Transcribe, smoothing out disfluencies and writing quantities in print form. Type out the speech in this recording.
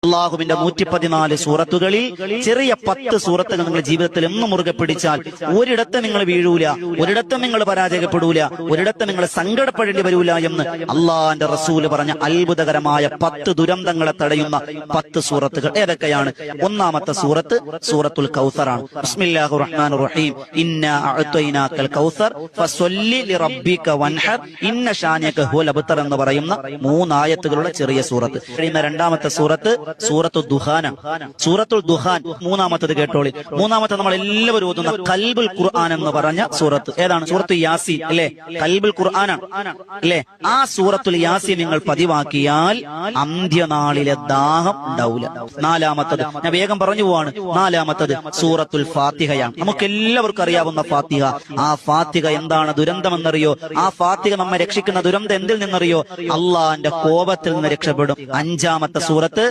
അള്ളാഹുവിന്റെ 114 സൂറത്തുകളിൽ ചെറിയ 10 സൂറത്തുകൾ നിങ്ങൾ ജീവിതത്തിൽ എന്നും മുറുകെ പിടിച്ചാൽ ഒരിടത്തും നിങ്ങൾ വീഴൂല, ഒരിടത്തും നിങ്ങൾ പരാജയപ്പെടൂല, ഒരിടത്തും നിങ്ങൾ സങ്കടപ്പെടേണ്ടി വരൂല എന്ന് അള്ളാന്റെ റസൂല് പറഞ്ഞ അത്ഭുതകരമായ 10 ദുരന്തങ്ങളെ തടയുന്ന 10 സൂറത്തുകൾ ഏതൊക്കെയാണ്? ഒന്നാമത്തെ സൂറത്ത് സൂറത്തുൽ കൗസറാണ്. ബിസ്മില്ലാഹിർ റഹ്മാനിർ റഹീം. ഇന്നാ അഅ്തൈനാകൽ കൗസർ ഫസ്വല്ലി ലിറബ്ബിക വൻഹർ ഇന്ന ശാനിയക ഹുവൽ അബ്തർ എന്ന് പറയുന്ന 3 ആയത്തുകളുള്ള ചെറിയ സൂറത്ത്. രണ്ടാമത്തെ സൂറത്ത് സൂറത്തുൽ ദുഹാൻ. സൂറത്തുൽ ദുഹാൻ മൂന്നാമത്തത് കേട്ടോളി. മൂന്നാമത്തെ നമ്മൾ എല്ലാവരും ഓതുന്ന ഖൽബുൽ ഖുർആൻ എന്ന് പറഞ്ഞ സൂറത്ത് ഏതാണ്? സൂറത്തുൽ യാസീൻ അല്ലേ? ഖൽബുൽ ഖുർആനാണ് അല്ലേ? ആ സൂറത്തുൽ യാസീൻ നിങ്ങൾ പതിവാക്കിയാൽ അന്ത്യനാളിലെ ദാഹം ഉണ്ടാവില്ല. നാലാമത്തത് ഞാൻ വേഗം പറഞ്ഞു പോവാണ്. നാലാമത്തത് സൂറത്തുൽ ഫാത്തിഹയാണ്. നമുക്ക് എല്ലാവർക്കും അറിയാവുന്ന ഫാത്തിഹ. ആ ഫാത്തിഹ എന്താണ് ദുരന്തമെന്നറിയോ? ആ ഫാത്തിഹ നമ്മെ രക്ഷിക്കുന്ന ദുരന്തം എന്തിൽ നിന്നറിയോ? അള്ളാന്റെ കോപത്തിൽ നിന്ന് രക്ഷപ്പെടും. അഞ്ചാമത്തെ സൂറത്ത്